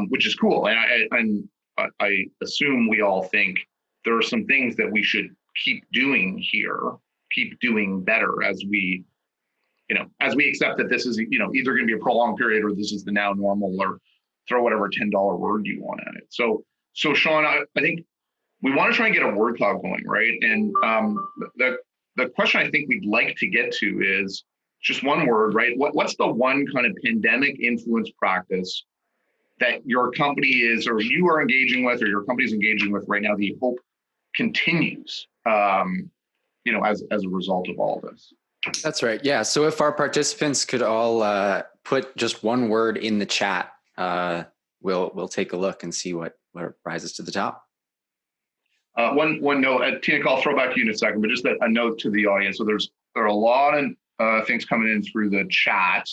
which is cool. And I assume we all think there are some things that we should keep doing here, keep doing better as we accept that this is, either going to be a prolonged period, or this is the now normal, or throw whatever $10 word you want at it. So Sean, I think we want to try and get a word cloud going, right? And the question I think we'd like to get to is just one word, right? What's the one kind of pandemic influence practice that your company is, or you are engaging with, or your company's engaging with right now that you hope continues, as a result of all of this? That's right. Yeah. So if our participants could all put just one word in the chat, we'll take a look and see what rises to the top. One note, Tineke, I'll throw back to you in a second, but just a note to the audience. So there are a lot of things coming in through the chat,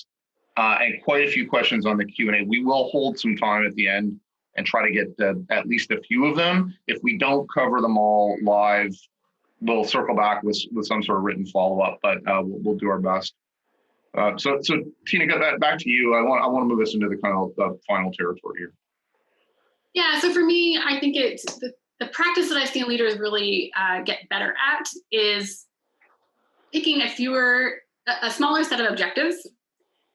and quite a few questions on the Q&A. We will hold some time at the end and try to get at least a few of them. If we don't cover them all live, we'll circle back with some sort of written follow-up, but we'll do our best. So Tineke, back to you. I want to move us into the kind of the final territory here. Yeah, so for me, I think it's the practice that I've seen leaders really get better at is picking a smaller set of objectives,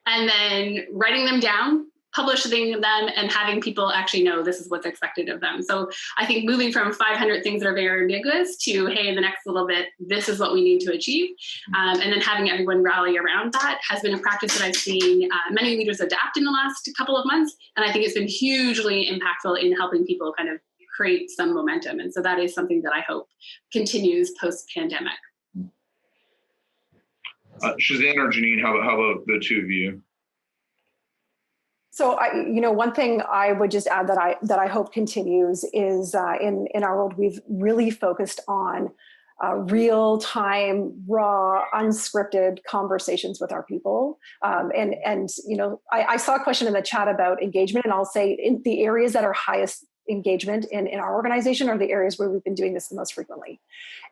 and then writing them down, publishing them, and having people actually know this is what's expected of them. So I think moving from 500 things that are very ambiguous to, hey, in the next little bit, this is what we need to achieve. And then having everyone rally around that has been a practice that I've seen many leaders adapt in the last couple of months. And I think it's been hugely impactful in helping people kind of create some momentum. And so that is something that I hope continues post-pandemic. Cheesan or Janeen, how about the two of you? So, one thing I would just add that I hope continues is in our world, we've really focused on real time, raw, unscripted conversations with our people. I saw a question in the chat about engagement, and I'll say in the areas that are highest engagement in our organization are the areas where we've been doing this the most frequently.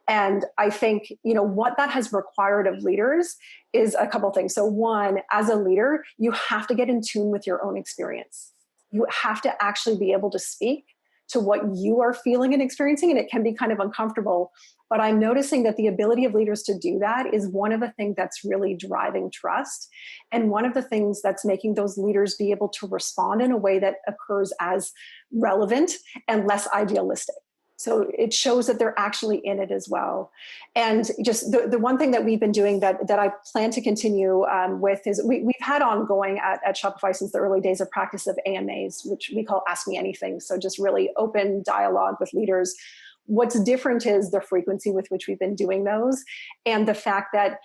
And I think, what that has required of leaders is a couple of things. So one, as a leader, you have to get in tune with your own experience. You have to actually be able to speak to what you are feeling and experiencing, and it can be kind of uncomfortable. But I'm noticing that the ability of leaders to do that is one of the things that's really driving trust, and one of the things that's making those leaders be able to respond in a way that occurs as relevant and less idealistic. So it shows that they're actually in it as well. And just the one thing that we've been doing that I plan to continue with is we've had ongoing at Shopify since the early days of practice of AMAs, which we call Ask Me Anything. So just really open dialogue with leaders. What's different is the frequency with which we've been doing those, and the fact that,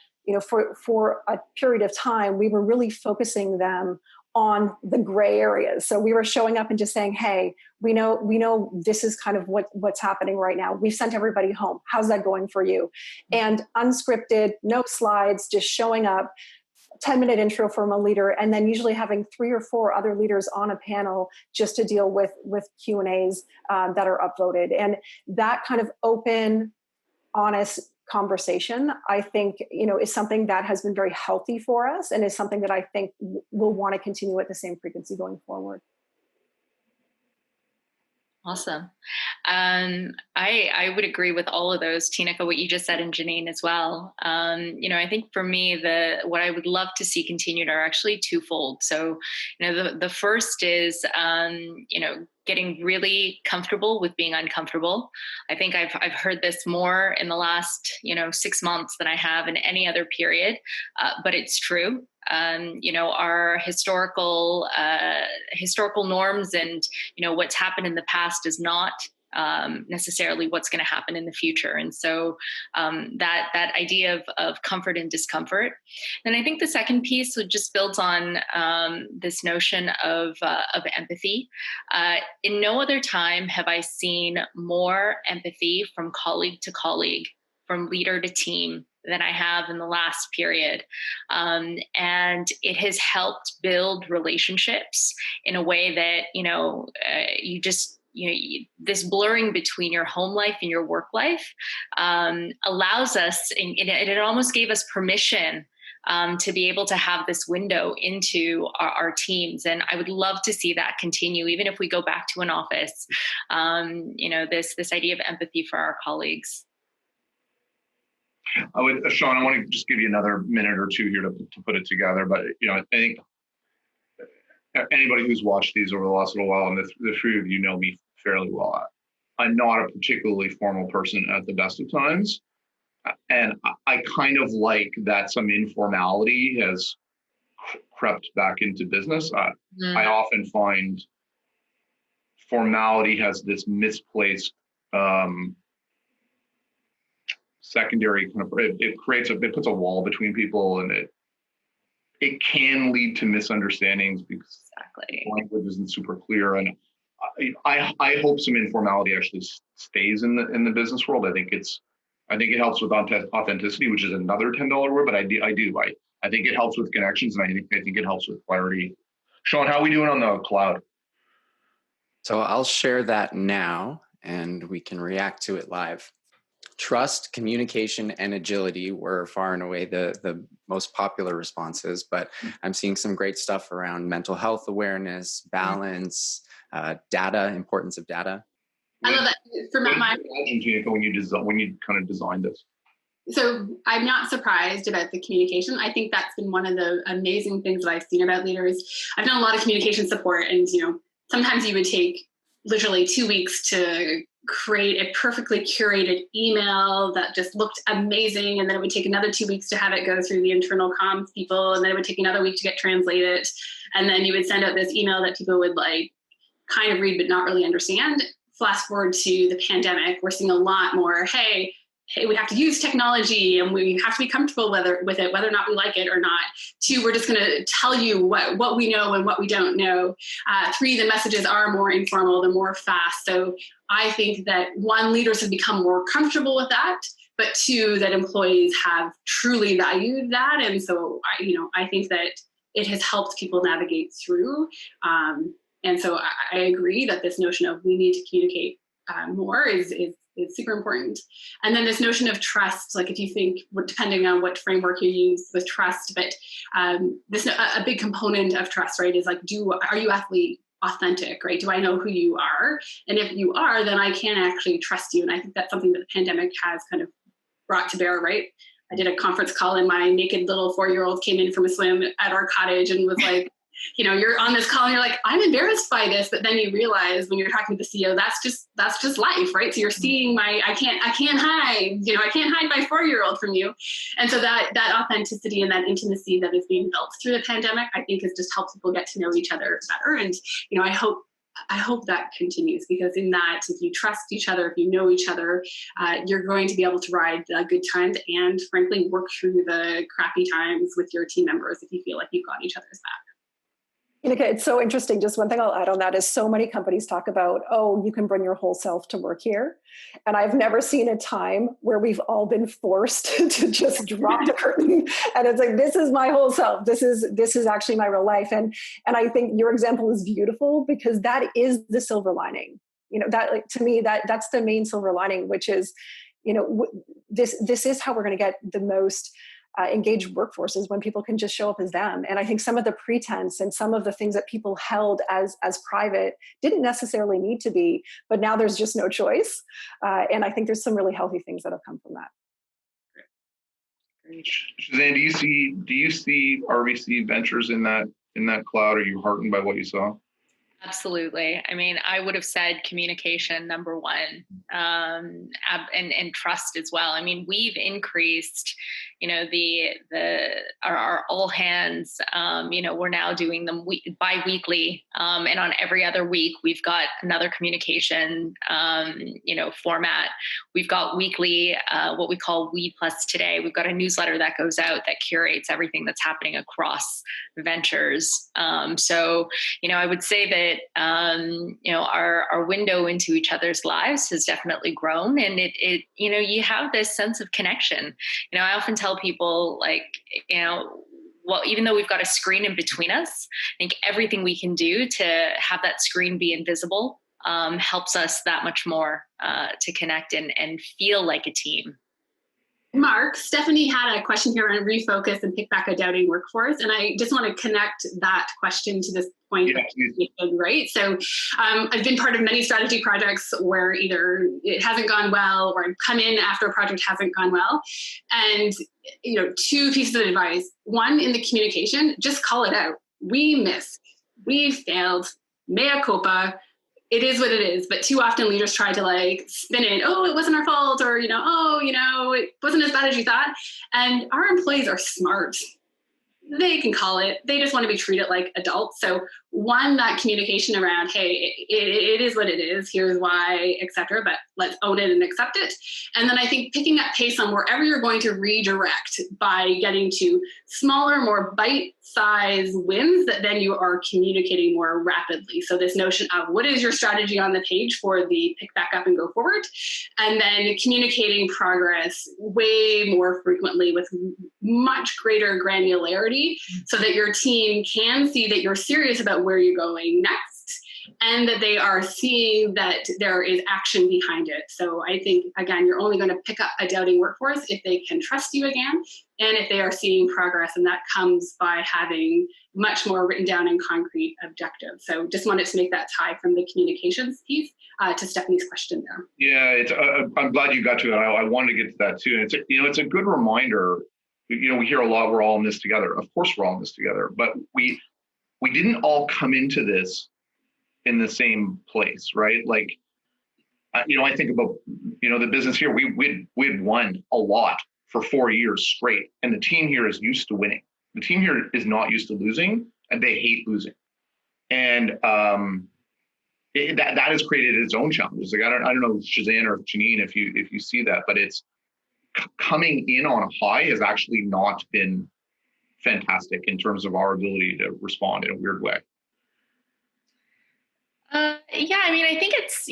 for a period of time, we were really focusing them on the gray areas. So we were showing up and just saying, hey, we know this is kind of what's happening right now. We've sent everybody home. How's that going for you? And unscripted, no slides, just showing up, 10-minute intro from a leader, and then usually having 3 or 4 other leaders on a panel just to deal with Q&As that are upvoted. And that kind of open, honest conversation, I think, is something that has been very healthy for us, and is something that I think we'll want to continue at the same frequency going forward. Awesome. I would agree with all of those, Tineke, what you just said, and Janeen as well. I think for me, what I would love to see continued are actually twofold. So, the first is, getting really comfortable with being uncomfortable. I think I've heard this more in the last, 6 months than I have in any other period, but it's true. Our historical norms and, what's happened in the past is not necessarily what's going to happen in the future. And so that idea of comfort and discomfort. And I think the second piece would just build on this notion of empathy. In no other time have I seen more empathy from colleague to colleague, from leader to team, than I have in the last period. And it has helped build relationships in a way that, this blurring between your home life and your work life allows us, and it almost gave us permission to be able to have this window into our teams. And I would love to see that continue, even if we go back to an office, this idea of empathy for our colleagues. Sean, I want to just give you another minute or two here to put it together. But, I think anybody who's watched these over the last little while, and the three of you know me fairly well, I'm not a particularly formal person at the best of times. And I kind of like that some informality has crept back into business. I often find formality has this misplaced secondary kind of, it puts a wall between people, and it can lead to misunderstandings because language isn't super clear. And I hope some informality actually stays in the business world. I think it helps with authenticity, which is another $10 word, but I think it helps with connections, and I think it helps with clarity. Sean, how are we doing on the cloud? So I'll share that now, and we can react to it live. Trust, communication, and agility were far and away the most popular responses, but I'm seeing some great stuff around mental health awareness, balance, data, importance of data. I love that. When you kind of designed this. So I'm not surprised about the communication. I think that's been one of the amazing things that I've seen about leaders. I've done a lot of communication support, and sometimes you would take literally 2 weeks to create a perfectly curated email that just looked amazing, and then it would take another 2 weeks to have it go through the internal comms people, and then it would take another week to get translated, and then you would send out this email that people would kind of read but not really understand. Fast forward to the pandemic, we're seeing a lot more, hey, hey, we have to use technology and we have to be comfortable with it, whether or not we like it or not. 2, we're just going to tell you what we know and what we don't know. 3, the messages are more informal, they're more fast. So I think that 1, leaders have become more comfortable with that, but 2, that employees have truly valued that. And so, I think that it has helped people navigate through. And so I agree that this notion of we need to communicate more is super important. And then this notion of trust, like if you think, depending on what framework you use with trust, but a big component of trust, right, is like, are you authentic, right? Do I know who you are? And if you are, then I can actually trust you. And I think that's something that the pandemic has kind of brought to bear, right? I did a conference call and my naked little 4-year-old came in from a swim at our cottage and was like, you're on this call and you're like, I'm embarrassed by this. But then you realize when you're talking to the CEO, that's just life, right? So you're seeing I can't hide, I can't hide my 4-year-old from you. And so that authenticity and that intimacy that is being built through the pandemic, I think has just helped people get to know each other better. And, I hope that continues, because in that, if you trust each other, if you know each other, you're going to be able to ride the good times and frankly work through the crappy times with your team members if you feel like you've got each other's back. It's so interesting. Just one thing I'll add on that is so many companies talk about, you can bring your whole self to work here. And I've never seen a time where we've all been forced to just drop the curtain. And it's like, this is my whole self. This is actually my real life. And I think your example is beautiful because that is the silver lining. That to me, that's the main silver lining, which is, this is how we're going to get the most engaged workforces, when people can just show up as them. And I think some of the pretense and some of the things that people held as private didn't necessarily need to be, but now there's just no choice. And I think there's some really healthy things that have come from that. Cheesan, do you see RBC Ventures in that cloud? Are you heartened by what you saw? Absolutely. I mean, I would have said communication number 1, and trust as well. I mean, we've increased, our all hands. We're now doing them bi-weekly, and on every other week we've got another communication, format. We've got weekly, what we call We Plus Today. We've got a newsletter that goes out that curates everything that's happening across Ventures. So, I would say that our window into each other's lives has definitely grown, and it you have this sense of connection. I often tell people, like, well, even though we've got a screen in between us, I think everything we can do to have that screen be invisible helps us that much more to connect and feel like a team. Mark, Stephanie had a question here on refocus and pick back a doubting workforce. And I just want to connect that question to this point, right? So I've been part of many strategy projects where either it hasn't gone well or I've come in after a project hasn't gone well. And, 2 pieces of advice. 1, in the communication, just call it out. We missed, we failed, mea culpa. It is what it is, but too often leaders try to spin it. Oh, it wasn't our fault, or it wasn't as bad as you thought. And our employees are smart. They can call it. They just want to be treated like adults. So 1, that communication around, hey, it is what it is. Here's why, etc. But let's own it and accept it. And then I think picking up pace on wherever you're going to redirect by getting to smaller, more bite-sized wins that then you are communicating more rapidly. So this notion of what is your strategy on the page for the pick back up and go forward, and then communicating progress way more frequently with much greater granularity so that your team can see that you're serious about where you're going next, and that they are seeing that there is action behind it. So I think, again, you're only going to pick up a doubting workforce if they can trust you again, and if they are seeing progress, and that comes by having much more written down and concrete objectives. So just wanted to make that tie from the communications piece to Stephanie's question there. Yeah, I'm glad you got to it. I wanted to get to that too. And it's a good reminder. We hear a lot, we're all in this together. Of course we're all in this together, but we didn't all come into this in the same place, right? I think about, the business here, we'd won a lot for 4 years straight. And the team here is used to winning. The team here is not used to losing, and they hate losing. And that has created its own challenges. I don't know, Cheesan or Janeen, if you see that, but it's coming in on a high has actually not been fantastic in terms of our ability to respond in a weird way. Yeah, I mean, I think it's,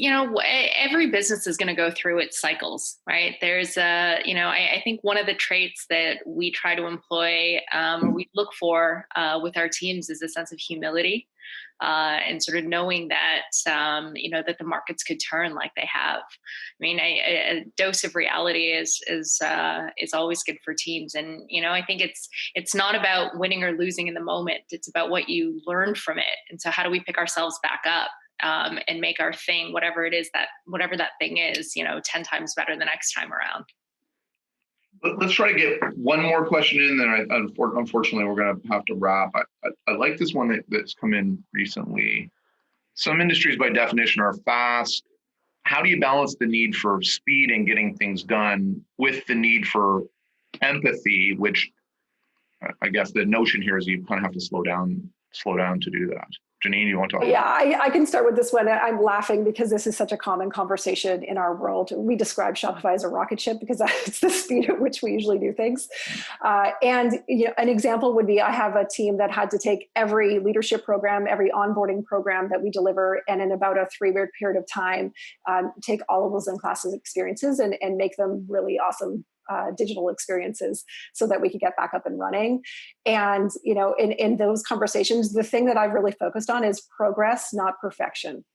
every business is going to go through its cycles, right? There's I think one of the traits that we try to employ or we look for with our teams is a sense of humility and sort of knowing that, that the markets could turn like they have. I mean, a dose of reality is always good for teams. And, I think it's not about winning or losing in the moment. It's about what you learn from it. And so how do we pick ourselves back up? And make our thing, whatever that thing is, 10 times better the next time around. Let's try to get one more question in, then unfortunately we're going to have to wrap. I like this one that's come in recently. Some industries by definition are fast. How do you balance the need for speed and getting things done with the need for empathy, which I guess the notion here is you kind of have to slow down to do that. Janeen, you want to talk? Yeah, I can start with this one. I'm laughing because this is such a common conversation in our world. We describe Shopify as a rocket ship because it's the speed at which we usually do things. And an example would be I have a team that had to take every leadership program, every onboarding program that we deliver, and in about a 3-week period of time, take all of those in-class experiences and make them really awesome digital experiences so that we could get back up and running. And, in those conversations, the thing that I've really focused on is progress, not perfection.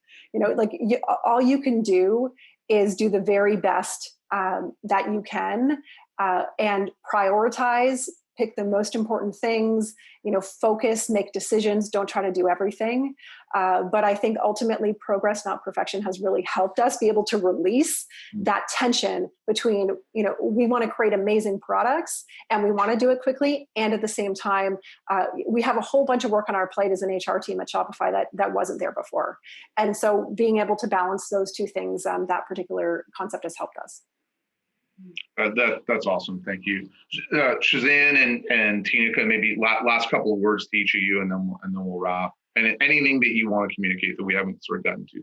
All you can do is do the very best that you can and prioritize, pick the most important things, focus, make decisions, don't try to do everything. But I think ultimately progress, not perfection, has really helped us be able to release that tension between, we want to create amazing products and we want to do it quickly. And at the same time, we have a whole bunch of work on our plate as an HR team at Shopify that wasn't there before. And so being able to balance those two things, that particular concept has helped us. That's awesome. Thank you. Cheesan and Tineke, maybe last couple of words to each of you, and then we'll wrap. And anything that you want to communicate that we haven't sort of gotten to today.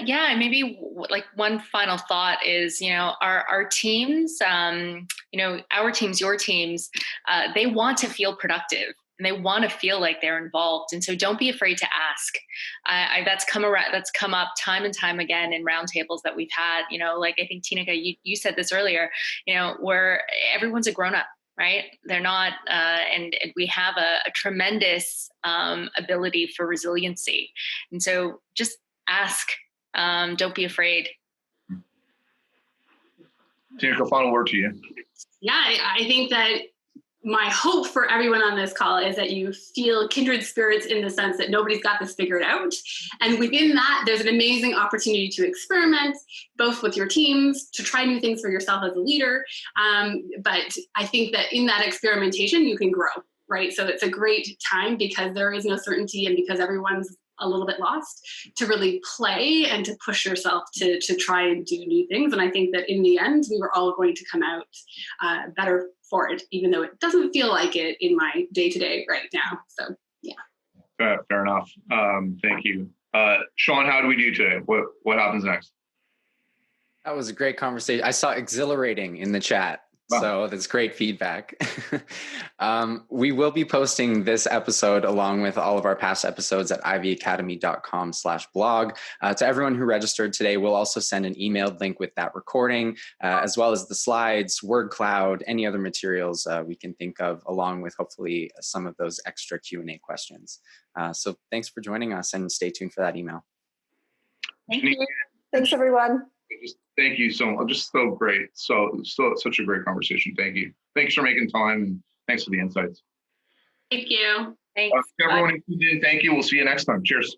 Yeah, maybe like one final thought is, our teams, our teams, your teams, they want to feel productive. And they want to feel like they're involved. And so don't be afraid to ask. That's come up time and time again in roundtables that we've had, like I think Tineke, you said this earlier, where everyone's a grown-up, right? They're not, and we have a tremendous ability for resiliency. And so just ask, don't be afraid. Tineke, final word to you. Yeah, I think that my hope for everyone on this call is that you feel kindred spirits in the sense that nobody's got this figured out. And within that, there's an amazing opportunity to experiment, both with your teams, to try new things for yourself as a leader. But I think that in that experimentation, you can grow, right? So it's a great time because there is no certainty and because everyone's a little bit lost, to really play and to push yourself to try and do new things. And I think that in the end, we were all going to come out better for it, even though it doesn't feel like it in my day-to-day right now. So, yeah. Fair enough. Thank you. Sean, how do we do today? What happens next? That was a great conversation. I saw exhilarating in the chat. Wow. So that's great feedback. We will be posting this episode along with all of our past episodes at iveyacademy.com/blog. To everyone who registered today, we'll also send an emailed link with that recording, as well as the slides, word cloud, any other materials we can think of, along with hopefully some of those extra Q&A questions. So thanks for joining us and stay tuned for that email. Thank you. Thanks, everyone. Thank you so much. Just so great. So such a great conversation. Thank you. Thanks for making time and thanks for the insights. Thank you. Thanks. Everyone, thank you. We'll see you next time. Cheers.